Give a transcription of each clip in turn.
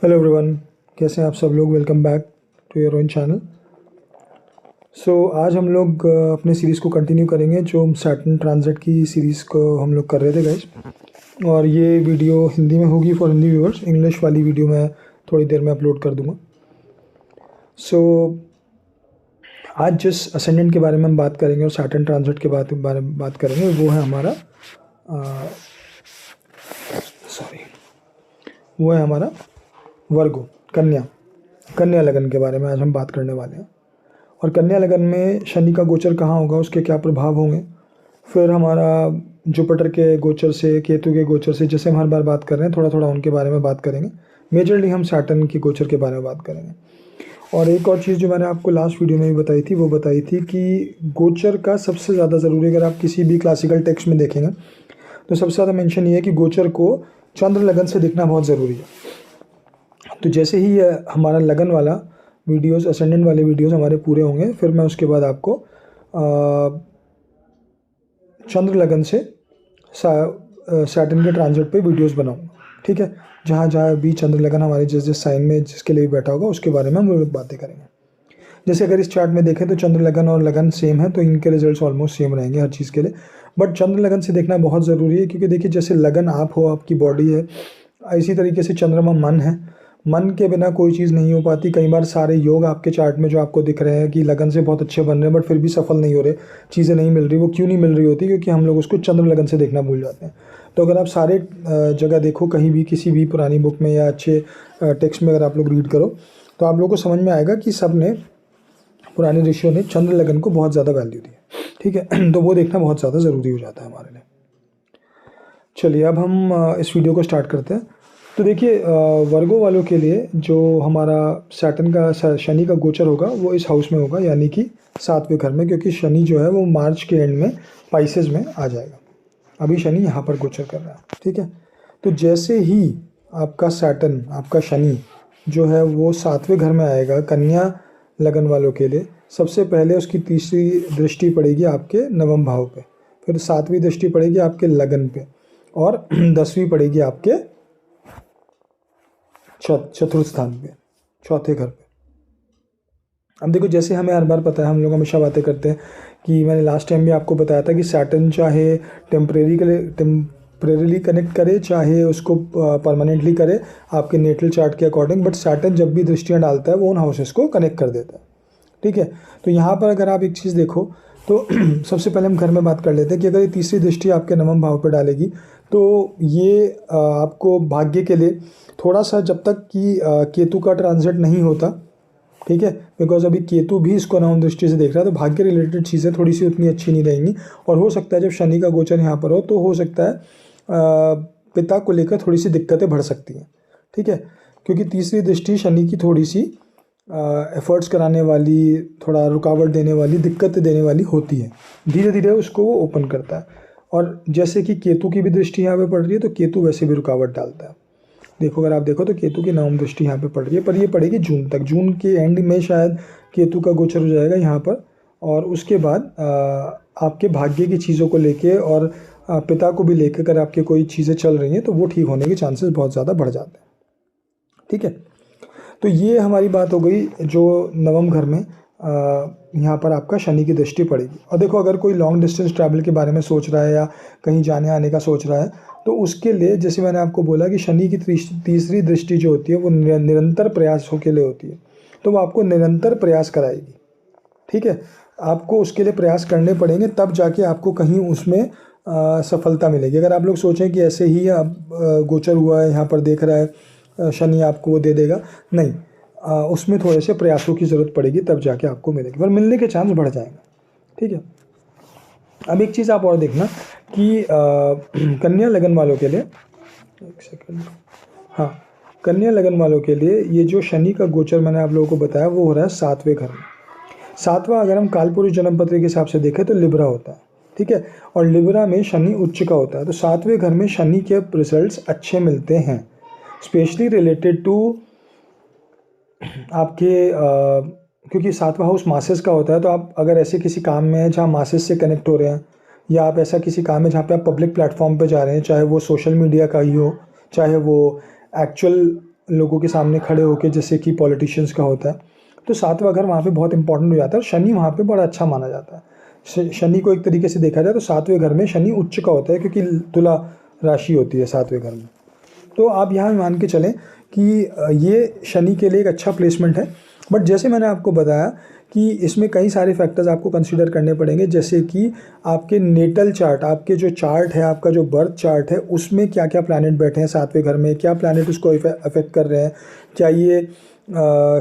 Hello everyone, कैसे हैं आप सब लोग। Welcome back to your own channel. आज हम लोग अपने सीरीज़ को कंटिन्यू करेंगे जो सैटर्न ट्रांजिट की सीरीज़ को हम लोग कर रहे थे गाइस। और ये वीडियो हिंदी में होगी फॉर हिंदी व्यूअर्स। इंग्लिश वाली वीडियो मैं थोड़ी देर में अपलोड कर दूंगा। आज जिस असेंडेंट के बारे में हम बात करेंगे और सैटर्न ट्रांजिट के बारे में बात करेंगे वो है हमारा वर्गो, कन्या लगन के बारे में आज हम बात करने वाले हैं। और कन्या लगन में शनि का गोचर कहाँ होगा, उसके क्या प्रभाव होंगे। फिर हमारा जुपिटर के गोचर से, केतु के गोचर से, जैसे हम हर बार बात कर रहे हैं, थोड़ा थोड़ा उनके बारे में बात करेंगे। मेजरली हम सैटर्न की गोचर के बारे में बात करेंगे। और एक और चीज़ जो मैंने आपको लास्ट वीडियो में भी बताई थी, वो बताई थी कि गोचर का सबसे ज़्यादा ज़रूरी, अगर आप किसी भी क्लासिकल टेक्स्ट में देखेंगे तो सबसे ज़्यादा मेंशन ये है कि गोचर को चंद्र लगन से देखना बहुत ज़रूरी है। तो जैसे ही हमारा लगन वाला वीडियोस, असेंडेंट वाले वीडियोस हमारे पूरे होंगे, फिर मैं उसके बाद आपको चंद्र लगन से सैटर्न के ट्रांजिट पे वीडियोस बनाऊंगा। ठीक है, जहाँ जहाँ भी चंद्र लगन हमारे जिस जिस साइन में जिसके लिए बैठा होगा उसके बारे में हम लोग बातें करेंगे। जैसे अगर इस चार्ट में देखें तो चंद्र लगन और लगन सेम है, तो इनके रिजल्ट्स ऑलमोस्ट सेम रहेंगे हर चीज़ के लिए। बट चंद्र लगन से देखना बहुत ज़रूरी है, क्योंकि देखिए जैसे लगन आप हो, आपकी बॉडी है, इसी तरीके से चंद्रमा मन है। मन के बिना कोई चीज़ नहीं हो पाती। कई बार सारे योग आपके चार्ट में जो आपको दिख रहे हैं कि लगन से बहुत अच्छे बन रहे हैं बट फिर भी सफल नहीं हो रहे, चीज़ें नहीं मिल रही, वो क्यों नहीं मिल रही होती? क्योंकि हम लोग उसको चंद्र लगन से देखना भूल जाते हैं। तो अगर आप सारे जगह देखो, कहीं भी किसी भी पुरानी बुक में या अच्छे टेक्स्ट में अगर आप लोग रीड करो तो आप लोग को समझ में आएगा कि सब ने, पुराने ऋषियों ने चंद्र लगन को बहुत ज़्यादा वैल्यू दी है। ठीक है, तो वो देखना बहुत ज़्यादा ज़रूरी हो जाता है हमारे लिए। चलिए अब हम इस वीडियो को स्टार्ट करते हैं। तो देखिए वर्गो वालों के लिए जो हमारा सैटर्न का, शनि का गोचर होगा वो इस हाउस में होगा, यानी कि 7वें घर में, क्योंकि शनि जो है वो मार्च के एंड में पाइसेस में आ जाएगा। अभी शनि यहाँ पर गोचर कर रहा है। ठीक है, तो जैसे ही आपका सैटर्न, आपका शनि जो है वो 7वें घर में आएगा कन्या लगन वालों के लिए, सबसे पहले उसकी तीसरी दृष्टि पड़ेगी आपके नवम भाव पे, फिर 7वीं दृष्टि पड़ेगी आपके लगन पे, और 10वीं पड़ेगी आपके चतुर्थ स्थान पे, चौथे घर पे। अब देखो, जैसे हमें हर बार पता है, हम लोग हमेशा बातें करते हैं कि मैंने लास्ट टाइम भी आपको बताया था कि सैटर्न चाहे टेम्परेरीली कनेक्ट करे, चाहे उसको परमानेंटली करे आपके नेटल चार्ट के अकॉर्डिंग, बट सैटर्न जब भी दृष्टियाँ डालता है वो उन हाउसेस को कनेक्ट कर देता है। ठीक है, तो यहाँ पर अगर आप एक चीज़ देखो तो सबसे पहले हम घर में बात कर लेते हैं कि अगर ये तीसरी दृष्टि आपके नवम भाव पर डालेगी तो ये आपको भाग्य के लिए थोड़ा सा, जब तक कि केतु का ट्रांजिट नहीं होता, ठीक है, बिकॉज अभी केतु भी इसको नवम दृष्टि से देख रहा है, तो भाग्य रिलेटेड चीज़ें थोड़ी सी उतनी अच्छी नहीं रहेंगी। और हो सकता है जब शनि का गोचर यहाँ पर हो तो हो सकता है पिता को लेकर थोड़ी सी दिक्कतें बढ़ सकती हैं। ठीक है, क्योंकि तीसरी दृष्टि शनि की थोड़ी सी एफर्ट्स कराने वाली, थोड़ा रुकावट देने वाली, दिक्कत देने वाली होती है। धीरे धीरे उसको वो ओपन करता है। और जैसे कि केतु की भी दृष्टि यहाँ पे पड़ रही है तो केतु वैसे भी रुकावट डालता है। देखो, अगर आप देखो तो केतु की नवम दृष्टि यहाँ पे पड़ रही है, पर ये पड़ेगी जून तक। जून के एंड में शायद केतु का गोचर हो जाएगा यहाँ पर, और उसके बाद आपके भाग्य की चीज़ों को लेके और पिता को भी लेकर अगर आपके कोई चीज़ें चल रही हैं तो वो ठीक होने के चांसेस बहुत ज़्यादा बढ़ जाते हैं। ठीक है, तो ये हमारी बात हो गई जो नवम घर में यहाँ पर आपका शनि की दृष्टि पड़ेगी। और देखो, अगर कोई लॉन्ग डिस्टेंस ट्रैवल के बारे में सोच रहा है या कहीं जाने आने का सोच रहा है तो उसके लिए, जैसे मैंने आपको बोला कि शनि की तीसरी दृष्टि जो होती है वो निरंतर प्रयासों के लिए होती है, तो वो आपको निरंतर प्रयास कराएगी। ठीक है, आपको उसके लिए प्रयास करने पड़ेंगे, तब जाके आपको कहीं उसमें सफलता मिलेगी। अगर आप लोग सोचें कि ऐसे ही आप गोचर हुआ है, यहाँ पर देख रहा है शनि, आपको वो दे देगा, नहीं, उसमें थोड़े से प्रयासों की ज़रूरत पड़ेगी, तब जाके आपको मिलेगी, पर मिलने के चांस बढ़ जाएंगे। ठीक है, अब एक चीज़ आप और देखना कि कन्या लगन वालों के लिए, एक सेकंड, हाँ, कन्या लगन वालों के लिए ये जो शनि का गोचर मैंने आप लोगों को बताया वो हो रहा है 7वें घर में। 7वां अगर हम कालपुरुष जन्म पत्री के हिसाब से देखें तो लिब्रा होता है। ठीक है, और लिब्रा में शनि उच्च का होता है, तो 7वें घर में शनि के रिजल्ट्स अच्छे मिलते हैं, स्पेशली रिलेटेड टू आपके क्योंकि 7वां हाउस मासेस का होता है। तो आप अगर ऐसे किसी काम में हैं जहाँ मासेस से कनेक्ट हो रहे हैं, या आप ऐसा किसी काम में जहाँ पे आप पब्लिक प्लेटफॉर्म पे जा रहे हैं, चाहे वो सोशल मीडिया का ही हो, चाहे वो एक्चुअल लोगों के सामने खड़े होके, जैसे कि पॉलिटिशियंस का होता है, तो सातवां घर वहाँ पे बहुत इंपॉर्टेंट हो जाता है और शनि वहाँ पे बड़ा अच्छा माना जाता है। शनि को एक तरीके से देखा जाए तो सातवें घर में शनि उच्च का होता है, क्योंकि तुला राशि होती है सातवें घर में। तो आप यहाँ मान के चलें कि ये शनि के लिए एक अच्छा प्लेसमेंट है। बट जैसे मैंने आपको बताया कि इसमें कई सारे फैक्टर्स आपको कंसीडर करने पड़ेंगे, जैसे कि आपके नेटल चार्ट, आपके जो चार्ट है, आपका जो बर्थ चार्ट है, उसमें क्या क्या प्लैनेट बैठे हैं सातवें घर में, क्या प्लैनेट उसको अफेक्ट कर रहे हैं, क्या ये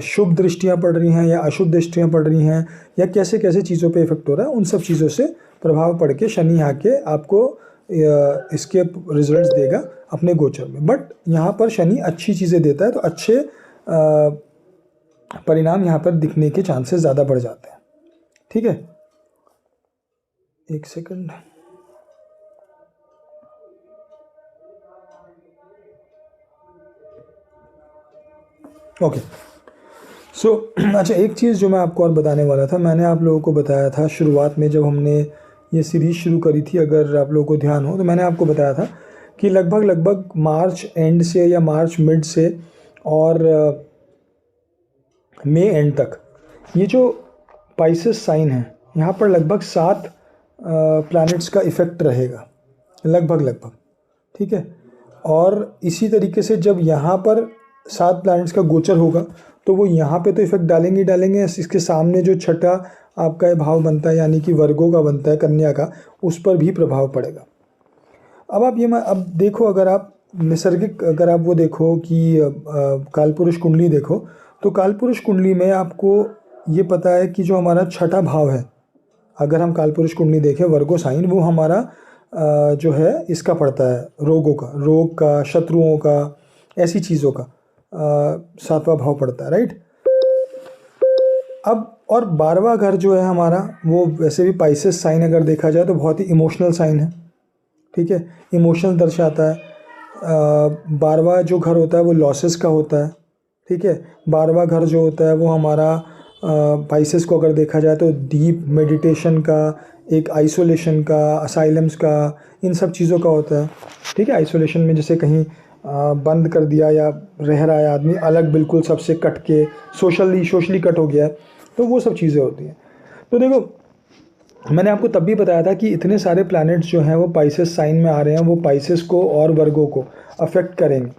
शुभ दृष्टियाँ पड़ रही हैं या अशुभ दृष्टियाँ पड़ रही हैं, या कैसे कैसे चीज़ों पे इफेक्ट हो रहा है। उन सब चीज़ों से प्रभाव पड़ के शनि आके आपको इसके रिजल्ट्स देगा अपने गोचर में। बट यहाँ पर शनि अच्छी चीज़ें देता है, तो अच्छे परिणाम यहाँ पर दिखने के चांसेस ज़्यादा बढ़ जाते हैं। ठीक है, एक सेकंड। ओके, सो अच्छा, एक चीज़ जो मैं आपको और बताने वाला था, मैंने आप लोगों को बताया था शुरुआत में जब हमने ये सीरीज़ शुरू करी थी, अगर आप लोगों को ध्यान हो तो मैंने आपको बताया था कि लगभग मार्च एंड से या मार्च मिड से और मई एंड तक ये जो पाइसेस साइन है, यहाँ पर लगभग 7 प्लैनेट्स का इफ़ेक्ट रहेगा, लगभग। ठीक है, और इसी तरीके से जब यहाँ पर 7 प्लैनेट्स का गोचर होगा तो वो यहाँ पे तो इफेक्ट डालेंगे। इसके सामने जो छठा आपका भाव बनता है, यानी कि वर्गों का बनता है, कन्या का, उस पर भी प्रभाव पड़ेगा। अब आप ये अब देखो, अगर आप नैसर्गिक, अगर आप वो देखो कि कालपुरुष कुंडली देखो, तो कालपुरुष कुंडली में आपको ये पता है कि जो हमारा छठा भाव है, अगर हम कालपुरुष कुंडली देखें वर्गो साइन, वो हमारा जो है इसका पड़ता है रोग का, शत्रुओं का, ऐसी चीज़ों का 7वां भाव पड़ता है, राइट। अब और 12वां घर जो है हमारा, वो वैसे भी पाइसेस साइन अगर देखा जाए तो बहुत ही इमोशनल साइन है। ठीक है, इमोशनल दर्शाता है। 12वां जो घर होता है वो लॉसेस का होता है। ठीक है, 12वां घर जो होता है वो हमारा पाइसेस को अगर देखा जाए तो डीप मेडिटेशन का, एक आइसोलेशन का, असाइलम्स का, इन सब चीज़ों का होता है। ठीक है, आइसोलेशन में जैसे कहीं बंद कर दिया या रह रहा है आदमी अलग, बिल्कुल सबसे कट के, सोशली कट हो गया है, तो वो सब चीज़ें होती हैं। तो देखो, मैंने आपको तब भी बताया था कि इतने सारे प्लैनेट्स जो हैं वो पाइसेस साइन में आ रहे हैं, वो पाइसेस को और वर्गों को अफेक्ट करेंगे।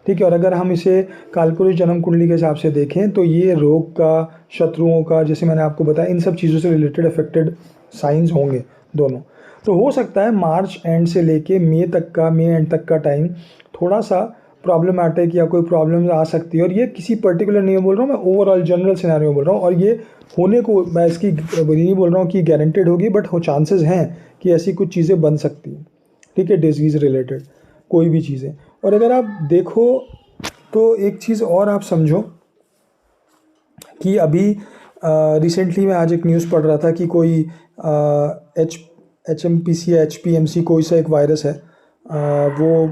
ठीक है, और अगर हम इसे कालपुरुष जन्म कुंडली के हिसाब से देखें तो ये रोग का, शत्रुओं का, जैसे मैंने आपको बताया, इन सब चीज़ों से रिलेटेड अफेक्टेड साइंस होंगे दोनों। तो हो सकता है मार्च एंड से लेके मई एंड तक का टाइम थोड़ा सा प्रॉब्लमैटिक या कोई प्रॉब्लम्स आ सकती है। और ये किसी पर्टिकुलर नहीं बोल रहा हूँ, मैं ओवरऑल जनरल सिनेरियो बोल रहा हूँ। और ये होने को, मैं इसकी नहीं बोल रहा हूँ कि गारंटेड होगी, बट हो चांसेस हैं कि ऐसी कुछ चीज़ें बन सकती हैं। ठीक है, डिजीज़ रिलेटेड कोई भी चीज़ें। और अगर आप देखो तो एक चीज़ और आप समझो कि अभी रिसेंटली मैं आज एक न्यूज़ पढ़ रहा था कि कोई HMPC या HPMC कोई सा एक वायरस है, वो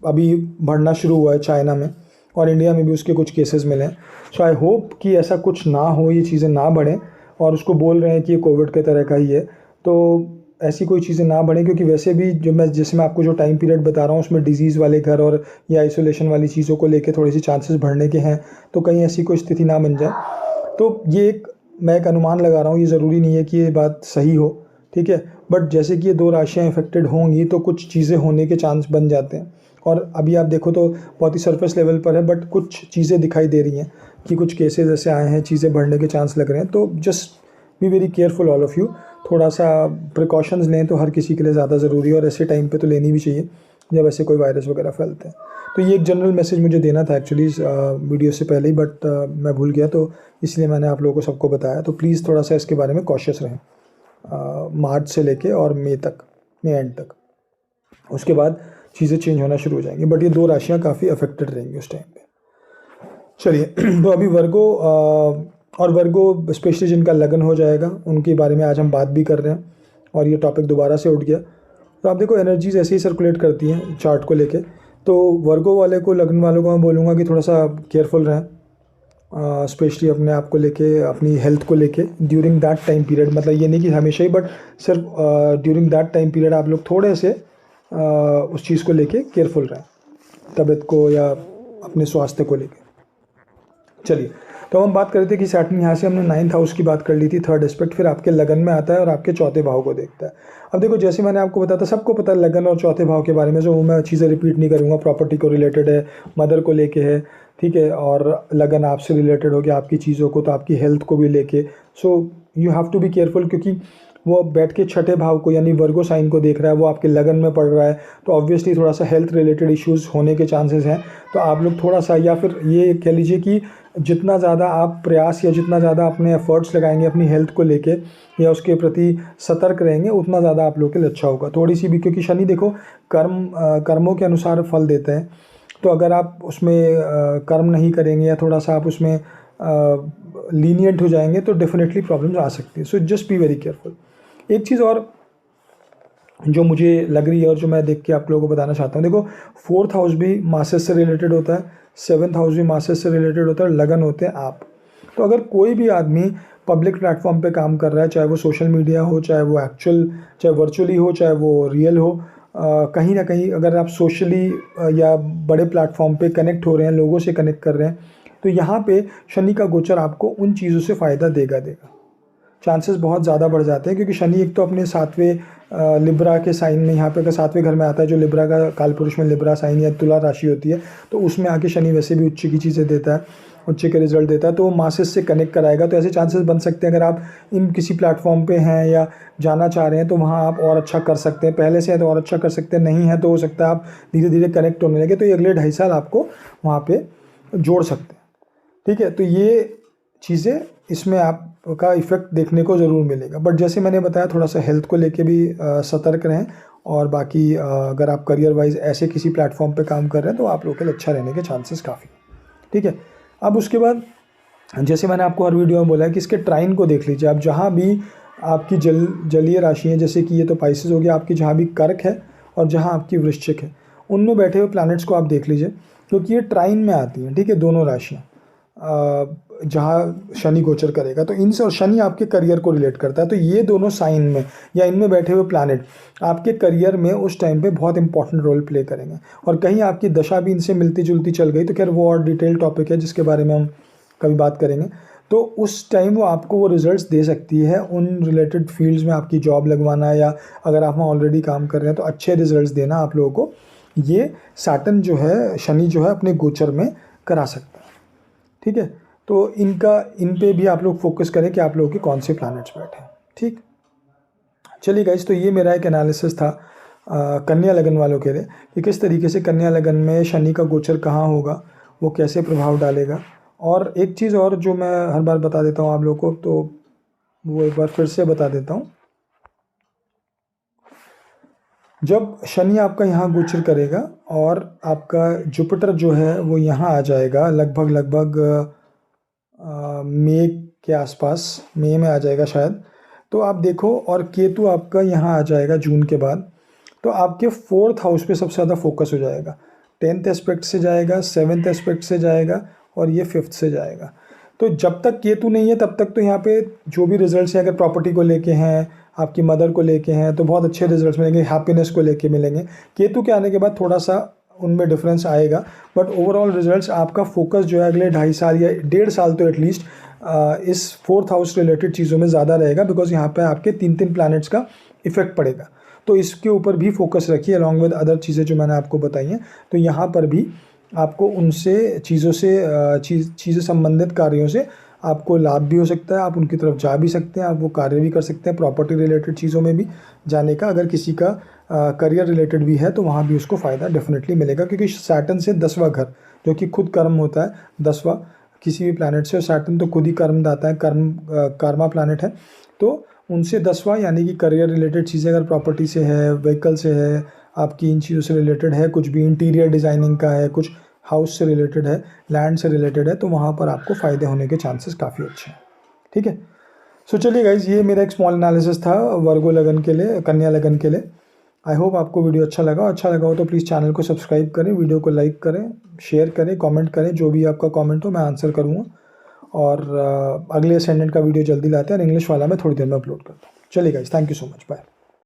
अभी बढ़ना शुरू हुआ है चाइना में, और इंडिया में भी उसके कुछ केसेस मिले हैं। सो आई होप कि ऐसा कुछ ना हो, ये चीज़ें ना बढ़ें। और उसको बोल रहे हैं कि ये कोविड के तरह का ही है, तो ऐसी कोई चीज़ें ना बढ़ें, क्योंकि वैसे भी जैसे मैं आपको जो टाइम पीरियड बता रहा हूँ उसमें डिजीज़ वाले घर और या आइसोलेशन वाली चीज़ों को लेके थोड़ी सी चांसेस बढ़ने के हैं, तो कहीं ऐसी कोई स्थिति ना बन जाए। तो ये मैं एक अनुमान लगा रहा हूँ, ये ज़रूरी नहीं है कि ये बात सही हो। ठीक है, बट जैसे कि ये 2 राशियाँ इफेक्टेड होंगी तो कुछ चीज़ें होने के चांस बन जाते हैं। और अभी आप देखो तो बहुत ही सरफेस लेवल पर है, बट कुछ चीज़ें दिखाई दे रही हैं कि कुछ केसेस ऐसे आए हैं, चीज़ें बढ़ने के चांस लग रहे हैं। तो just be very careful all of you, थोड़ा सा प्रिकॉशंस लें तो हर किसी के लिए ज़्यादा ज़रूरी है, और ऐसे टाइम पे तो लेनी भी चाहिए जब ऐसे कोई वायरस वगैरह फैलते हैं। तो ये एक जनरल मैसेज मुझे देना था एक्चुअली वीडियो से पहले ही, बट मैं भूल गया, तो इसलिए मैंने आप लोगों को सबको बताया। तो प्लीज़ थोड़ा सा इसके बारे में कॉशियस रहें मार्च से लेके और मई एंड तक। उसके बाद चीज़ें चेंज होना शुरू हो जाएंगी, बट ये 2 राशियाँ काफ़ी अफेक्टेड रहेंगी उस टाइम पे। चलिए, तो अभी वर्गो स्पेशली जिनका लगन हो जाएगा उनके बारे में आज हम बात भी कर रहे हैं, और ये टॉपिक दोबारा से उठ गया। तो आप देखो, एनर्जीज ऐसे ही सर्कुलेट करती हैं चार्ट को लेके। तो वर्गो वाले को, लगन वालों को मैं बोलूँगा कि थोड़ा सा केयरफुल रहें, स्पेशली अपने आप को लेके, अपनी हेल्थ को लेके ड्यूरिंग दैट टाइम पीरियड। मतलब ये नहीं कि हमेशा ही, बट सिर्फ ड्यूरिंग दैट टाइम पीरियड आप लोग थोड़े से उस चीज़ को लेके केयरफुल रहें, तबीयत को या अपने स्वास्थ्य को लेकर। चलिए, तो हम बात कर रहे थे कि सैटर्न यहाँ से हमने 9th हाउस की बात कर ली थी, थर्ड एस्पेक्ट, फिर आपके लगन में आता है और आपके चौथे भाव को देखता है। अब देखो, जैसे मैंने आपको बताया था, सबको पता है लगन और चौथे भाव के बारे में, जो मैं चीज़ें रिपीट नहीं करूँगा। प्रॉपर्टी को रिलेटेड है, मदर को लेके है, ठीक है, और लगन आपसे रिलेटेड हो गया आपकी चीज़ों को, तो आपकी हेल्थ को भी लेके। So you have to be careful, क्योंकि वो बैठ के छठे भाव को यानी वर्गो साइन को देख रहा है, वो आपके लगन में पड़ रहा है, तो ऑब्वियसली थोड़ा सा हेल्थ रिलेटेड इश्यूज़ होने के चांसेस हैं। तो आप लोग थोड़ा सा, या फिर ये कह लीजिए कि जितना ज़्यादा आप प्रयास या जितना ज़्यादा अपने एफर्ट्स लगाएंगे अपनी हेल्थ को लेके या उसके प्रति सतर्क रहेंगे, उतना ज़्यादा आप लोग के लिए अच्छा होगा। थोड़ी सी भी, क्योंकि शनि देखो कर्मों के अनुसार फल देते हैं, तो अगर आप उसमें कर्म नहीं करेंगे या थोड़ा सा आप उसमें लीनियंट हो जाएंगे तो डेफिनेटली प्रॉब्लम्स आ सकती है। So just be very careful. एक चीज़ और जो मुझे लग रही है और जो मैं देख के आप लोगों को बताना चाहता हूँ, देखो 4th हाउस भी मासेस से रिलेटेड होता है, 7th हाउस भी मासेस से रिलेटेड होता है, लगन होते हैं आप। तो अगर कोई भी आदमी पब्लिक प्लेटफॉर्म पे काम कर रहा है, चाहे वो सोशल मीडिया हो, चाहे वो चाहे वर्चुअली हो, चाहे वो रियल हो, कहीं ना कहीं अगर आप सोशली या बड़े प्लेटफॉर्म पे कनेक्ट हो रहे हैं, लोगों से कनेक्ट कर रहे हैं, तो यहाँ पे शनि का गोचर आपको उन चीज़ों से फ़ायदा देगा। चांसेस बहुत ज़्यादा बढ़ जाते हैं, क्योंकि शनि एक तो अपने 7वें लिब्रा के साइन में, यहाँ पे अगर 7वें घर में आता है, जो लिब्रा का कालपुरुष में लिब्रा साइन या तुला राशि होती है, तो उसमें आके शनि वैसे भी उच्च की चीज़ें देता है, उच्च के रिजल्ट देता है, तो वो मासेस से कनेक्ट कराएगा। तो ऐसे चांसेस बन सकते हैं, अगर आप इन किसी प्लेटफॉर्म पे हैं या जाना चाह रहे हैं, तो वहाँ आप और अच्छा कर सकते हैं। पहले से है तो और अच्छा कर सकते हैं, नहीं है तो हो सकता है आप धीरे धीरे कनेक्ट होने लगे, तो ये अगले 2.5 साल आपको वहाँ पर जोड़ सकते हैं। ठीक है, तो ये चीज़ें, इसमें आपका इफ़ेक्ट देखने को ज़रूर मिलेगा। बट जैसे मैंने बताया, थोड़ा सा हेल्थ को लेके भी सतर्क रहें, और बाकी अगर आप करियर वाइज ऐसे किसी प्लेटफॉर्म पे काम कर रहे हैं तो आप लोग के लिए अच्छा रहने के चांसेस काफ़ी। ठीक है, अब उसके बाद जैसे मैंने आपको हर वीडियो में बोला है कि इसके ट्राइन को देख लीजिए आप। जहाँ भी आपकी जलीय राशि है, जैसे कि ये तो पाइसेस हो गया, आपकी जहाँ भी कर्क है और जहाँ आपकी वृश्चिक है, उनमें बैठे हुए प्लैनेट्स को आप देख लीजिए, क्योंकि ये ट्राइन में आती हैं। ठीक है, दोनों राशियाँ जहाँ शनि गोचर करेगा, तो इनसे, और शनि आपके करियर को रिलेट करता है, तो ये दोनों साइन में या इनमें बैठे हुए प्लैनेट आपके करियर में उस टाइम पे बहुत इंपॉर्टेंट रोल प्ले करेंगे। और कहीं आपकी दशा भी इनसे मिलती जुलती चल गई, तो खैर वो और डिटेल टॉपिक है जिसके बारे में हम कभी बात करेंगे। तो उस टाइम वो आपको वो रिजल्ट्स दे सकती है उन रिलेटेड फील्ड्स में, आपकी जॉब लगवाना, या अगर आप वहाँ ऑलरेडी काम कर रहे हैं तो अच्छे रिजल्ट्स देना आप लोगों को ये सैटर्न जो है, शनि जो है, अपने गोचर में करा सकता है। ठीक है, तो इन पे भी आप लोग फोकस करें कि आप लोगों के कौन से प्लैनेट्स बैठे हैं। ठीक, चलिए गाइस, तो ये मेरा एक एनालिसिस था कन्या लगन वालों के लिए, कि किस तरीके से कन्या लगन में शनि का गोचर कहाँ होगा, वो कैसे प्रभाव डालेगा। और एक चीज़ और जो मैं हर बार बता देता हूँ आप लोगों को, तो वो एक बार फिर से बता देता हूँ। जब शनि आपका यहाँ गोचर करेगा और आपका जुपिटर जो है वो यहाँ आ जाएगा, लगभग मई के आसपास, मई में आ जाएगा शायद, तो आप देखो, और केतु आपका यहाँ आ जाएगा जून के बाद, तो आपके 4th हाउस पे सबसे ज़्यादा फोकस हो जाएगा। 10th एस्पेक्ट से जाएगा, 7th एस्पेक्ट से जाएगा, और ये 5th से जाएगा। तो जब तक केतु नहीं है तब तक तो यहाँ पे जो भी रिजल्ट्स हैं, अगर प्रॉपर्टी को लेके हैं, आपकी मदर को लेके हैं, तो बहुत अच्छे रिजल्ट्स मिलेंगे, हैप्पीनेस को लेके मिलेंगे। केतु के आने के बाद थोड़ा सा उनमें डिफरेंस आएगा, बट ओवरऑल रिजल्ट्स, आपका फोकस जो है अगले 2.5 साल या 1.5 साल तो एटलीस्ट इस 4th हाउस रिलेटेड चीज़ों में ज़्यादा रहेगा, बिकॉज यहाँ पे आपके 3 प्लैनेट्स का इफेक्ट पड़ेगा। तो इसके ऊपर भी फोकस रखिए, अलॉन्ग विद अदर चीज़ें जो मैंने आपको बताई हैं। तो यहाँ पर भी आपको उनसे चीज़ें संबंधित कार्यों से आपको लाभ भी हो सकता है, आप उनकी तरफ जा भी सकते हैं, आप वो कार्य भी कर सकते हैं। प्रॉपर्टी रिलेटेड चीज़ों में भी जाने का, अगर किसी का करियर रिलेटेड भी है तो वहाँ भी उसको फ़ायदा डेफिनेटली मिलेगा, क्योंकि सैटर्न से 10वां घर, जो कि खुद कर्म होता है, 10वां किसी भी प्लैनेट से, और सैटर्न तो खुद ही कर्मदाता है, कर्मा प्लैनेट है, तो उनसे 10वां यानी कि करियर रिलेटेड चीज़ें, अगर प्रॉपर्टी से है, व्हीकल से है, आपकी इन चीज़ों से रिलेटेड है, कुछ भी इंटीरियर डिज़ाइनिंग का है, कुछ हाउस से रिलेटेड है, लैंड से रिलेटेड है, तो वहाँ पर आपको फ़ायदे होने के चांसेस काफ़ी अच्छे हैं। ठीक है, सो चलिए गाइज, ये मेरा एक स्मॉल एनालिसिस था वर्गो लगन के लिए, कन्या लगन के लिए। आई होप आपको वीडियो अच्छा लगा हो तो प्लीज़ चैनल को सब्सक्राइब करें, वीडियो को लाइक करें, शेयर करें, कमेंट करें, जो भी आपका कमेंट हो मैं आंसर करूँगा। और अगले असेंडेंट का वीडियो जल्दी लाते हैं, और इंग्लिश वाला मैं थोड़ी देर में अपलोड करता हूँ। चलिए guys, thank you so much, bye.